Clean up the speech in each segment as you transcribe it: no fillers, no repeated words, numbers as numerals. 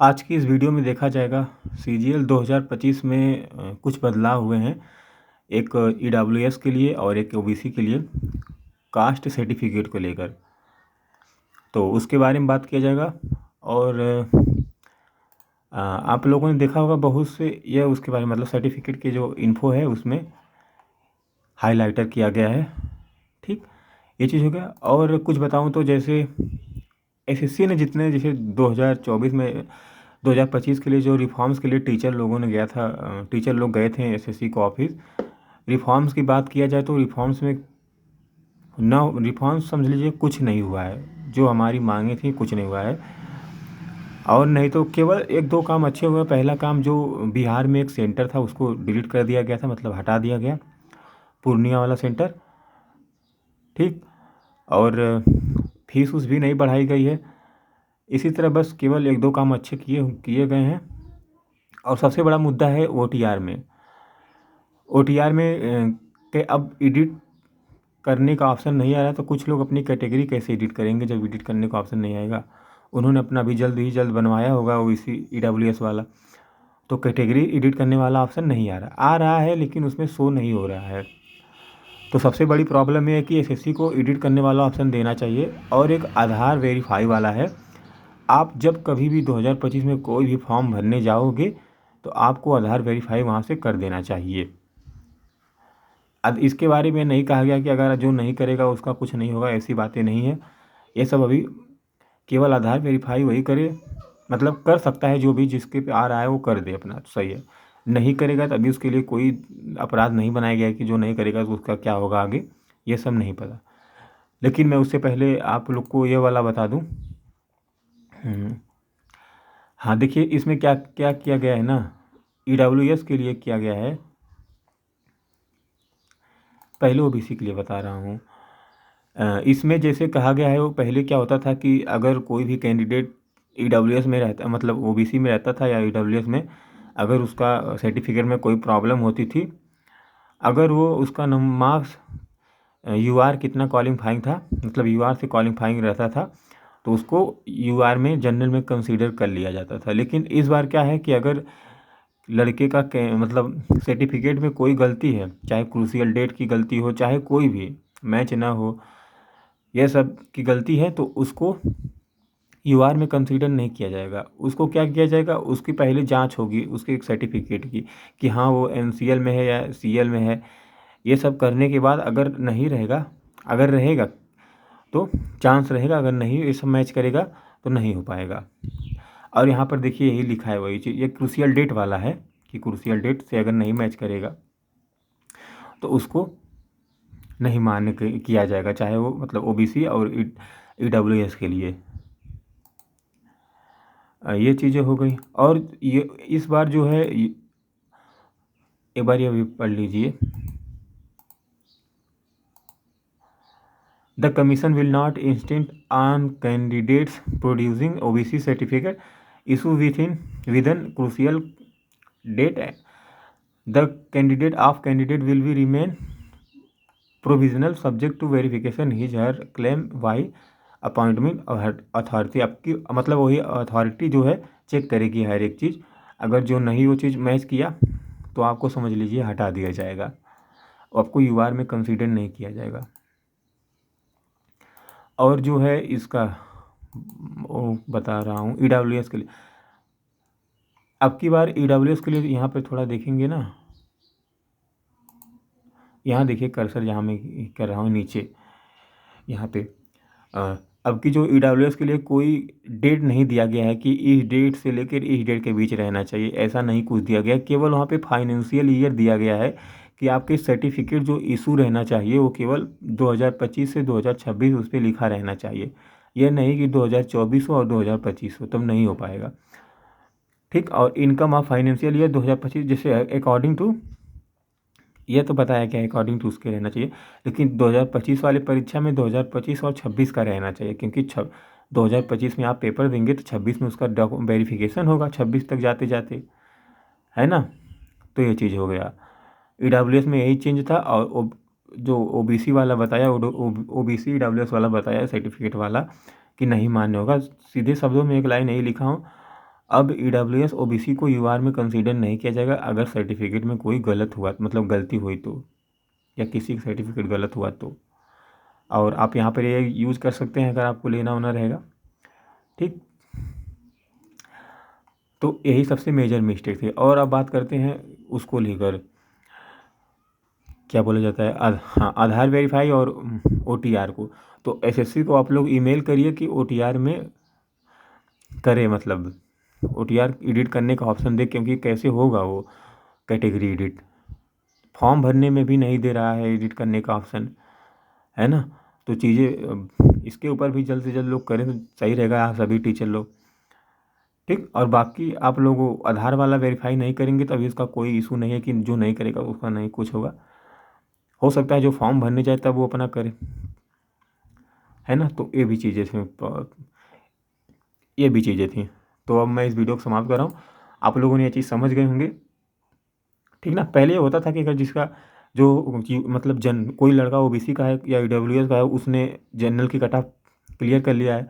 आज की इस वीडियो में देखा जाएगा सीजीएल 2025 में कुछ बदलाव हुए हैं। एक ईडब्ल्यूएस के लिए और एक ओबीसी के लिए कास्ट सर्टिफिकेट को लेकर, तो उसके बारे में बात किया जाएगा। और आप लोगों ने देखा होगा बहुत से यह उसके बारे में मतलब सर्टिफिकेट की जो इन्फो है उसमें हाइलाइटर किया गया है। ठीक, ये चीज़ हो गया। और कुछ बताऊं तो जैसे एसएससी ने जितने जैसे 2024 में 2025 के लिए जो रिफॉर्म्स के लिए टीचर लोगों ने गया था, टीचर लोग गए थे एसएससी को ऑफिस। रिफॉर्म्स की बात किया जाए तो रिफॉर्म्स में ना रिफॉर्म्स समझ लीजिए कुछ नहीं हुआ है। जो हमारी मांगे थी कुछ नहीं हुआ है। और नहीं तो केवल एक दो काम अच्छे हुए। पहला काम जो बिहार में एक सेंटर था उसको डिलीट कर दिया गया था, मतलब हटा दिया गया, पूर्णिया वाला सेंटर। ठीक, और फीस उस भी नहीं बढ़ाई गई है। इसी तरह बस केवल एक दो काम अच्छे किए किए गए हैं। और सबसे बड़ा मुद्दा है ओटीआर में। ओटीआर में के अब एडिट करने का ऑप्शन नहीं आ रहा, तो कुछ लोग अपनी कैटेगरी कैसे एडिट करेंगे जब एडिट करने का ऑप्शन नहीं आएगा। उन्होंने अपना भी जल्द ही जल्द बनवाया होगा ओबीसी ईडब्ल्यूएस वाला, तो कैटेगरी एडिट करने वाला ऑप्शन नहीं आ रहा है लेकिन उसमें शो नहीं हो रहा है। तो सबसे बड़ी प्रॉब्लम ये है कि एसएससी को एडिट करने वाला ऑप्शन देना चाहिए। और एक आधार वेरीफाई वाला है। आप जब कभी भी 2025 में कोई भी फॉर्म भरने जाओगे तो आपको आधार वेरीफाई वहाँ से कर देना चाहिए। अब इसके बारे में नहीं कहा गया कि अगर जो नहीं करेगा उसका कुछ नहीं होगा, ऐसी बातें नहीं है। ये सब अभी केवल आधार वेरीफाई वही करे, मतलब कर सकता है जो भी जिसके पे आ रहा है वो कर दे अपना, तो सही है। नहीं करेगा तो अभी उसके लिए कोई अपराध नहीं बनाया गया है कि जो नहीं करेगा तो उसका क्या होगा आगे, ये सब नहीं पता। लेकिन मैं उससे पहले आप लोग को ये वाला बता दूं। हाँ देखिए, इसमें क्या क्या किया गया है ना, ईडब्ल्यूएस के लिए किया गया है। पहले ओबीसी के लिए बता रहा हूँ। इसमें जैसे कहा गया है, वो पहले क्या होता था कि अगर कोई भी कैंडिडेट ईडब्ल्यूएस में रहता, मतलब ओबीसी में रहता था या ईडब्ल्यूएस में, अगर उसका सर्टिफिकेट में कोई प्रॉब्लम होती थी, अगर वो उसका मार्क्स यूआर कितना क्वालिफाइंग था, मतलब यूआर से क्वालिफाइंग रहता था, तो उसको यूआर में जनरल में कंसीडर कर लिया जाता था। लेकिन इस बार क्या है कि अगर लड़के का मतलब सर्टिफिकेट में कोई गलती है, चाहे क्रूशियल डेट की गलती हो, चाहे कोई भी मैच ना हो, यह सब की गलती है, तो उसको यूआर में कंसीडर नहीं किया जाएगा। उसको क्या किया जाएगा, उसकी पहले जांच होगी उसके एक सर्टिफिकेट की कि हाँ वो एनसीएल में है या सीएल में है। ये सब करने के बाद अगर नहीं रहेगा, अगर रहेगा तो चांस रहेगा, अगर नहीं ये सब मैच करेगा तो नहीं हो पाएगा। और यहाँ पर देखिए यही लिखा है वही चीज़, ये क्रूशियल डेट वाला है कि क्रूशियल डेट से अगर नहीं मैच करेगा तो उसको नहीं मान्य किया जाएगा, चाहे वो मतलब ओबीसी और ईडब्ल्यूएस के लिए। ये चीज़ें हो गई। और ये इस बार जो है एक बार ये भी पढ़ लीजिए। The commission will not instant on candidates producing OBC certificate issue within crucial date. The candidate of candidate will be remain provisional subject to verification his her claim by appointment authority. आपकी मतलब वही authority जो है check करेगी हर एक चीज़। अगर जो नहीं वो चीज़ मैच किया तो आपको समझ लीजिए हटा दिया जाएगा, आपको यूआर में कंसीडर नहीं किया जाएगा। और जो है इसका वो बता रहा हूँ ईडब्ल्यूएस के लिए, अब की बार ईडब्ल्यूएस के लिए यहाँ पे थोड़ा देखेंगे ना, यहाँ देखिए कर्सर जहाँ मैं कर रहा हूँ नीचे यहाँ पे, अब की जो ईडब्ल्यूएस के लिए कोई डेट नहीं दिया गया है कि इस डेट से लेकर इस डेट के बीच रहना चाहिए, ऐसा नहीं कुछ दिया गया है। केवल वहाँ पे फाइनेंशियल ईयर दिया गया है कि आपके सर्टिफिकेट जो इशू रहना चाहिए वो केवल 2025 से 2026 उस पर लिखा रहना चाहिए। यह नहीं कि 2024 हो और 2025 हो, तब नहीं हो पाएगा। ठीक, और इनकम ऑफ फाइनेंशियल ईयर 2025 जैसे अकॉर्डिंग टू, ये तो बताया क्या अकॉर्डिंग टू उसके रहना चाहिए। लेकिन 2025 वाले परीक्षा में 2025 और 26 का रहना चाहिए, क्योंकि 2025 में आप पेपर देंगे तो 26 में उसका वेरिफिकेशन होगा 26 तक जाते जाते, है ना। तो ये चीज़ हो गया, ईडब्ल्यूएस में यही चेंज था। और जो ओबीसी वाला बताया, ओबीसी ईडब्ल्यूएस वाला बताया सर्टिफिकेट वाला कि नहीं मान्य होगा। सीधे शब्दों में एक लाइन यही लिखा हूँ, अब EWS OBC को UR में कंसीडर नहीं किया जाएगा अगर सर्टिफिकेट में कोई गलत हुआ, मतलब गलती हुई तो, या किसी का सर्टिफिकेट गलत हुआ तो। और आप यहाँ पर ये यूज़ कर सकते हैं अगर आपको लेना होना रहेगा, ठीक। तो यही सबसे मेजर मिस्टेक थी। और अब बात करते हैं उसको लेकर, क्या बोला जाता है, हाँ, आधार वेरीफाई और OTR को। तो SSC को आप लोग ईमेल करिए कि OTR में करे, मतलब OTR एडिट करने का ऑप्शन दे, क्योंकि कैसे होगा वो कैटेगरी एडिट, फॉर्म भरने में भी नहीं दे रहा है एडिट करने का ऑप्शन, है ना। तो चीज़ें इसके ऊपर भी जल्द से जल्द लोग करें तो सही रहेगा, सभी टीचर लोग, ठीक। और बाकी आप लोग आधार वाला वेरीफाई नहीं करेंगे तो अभी इसका कोई इशू नहीं है कि जो नहीं करेगा उसका नहीं कुछ होगा, हो सकता है जो फॉर्म भरने जाए तब वो अपना करे, है ना। तो ये भी चीज़ें थी, ये भी चीज़ें थी। तो अब मैं इस वीडियो को समाप्त कर रहा हूँ। आप लोगों ने ये चीज़ समझ गए होंगे, ठीक ना। पहले ये होता था कि अगर जिसका जो मतलब कोई लड़का OBC का है या EWS का है, उसने जनरल की कट ऑफ क्लियर कर लिया है,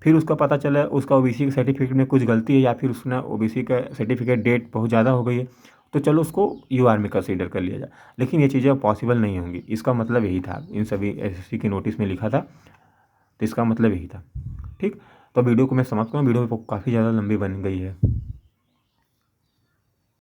फिर उसका पता चला उसका OBC के सर्टिफिकेट में कुछ गलती है, या फिर उसने OBC का सर्टिफिकेट डेट बहुत ज़्यादा हो गई है, तो चलो उसको UR में कंसीडर कर लिया जाए। लेकिन ये चीज़ें पॉसिबल नहीं होंगी, इसका मतलब यही था, इन सभी SSC के नोटिस में लिखा था, तो इसका मतलब यही था, ठीक। तो वीडियो को मैं समाप्त करूँ, वीडियो काफ़ी ज़्यादा लंबी बन गई है।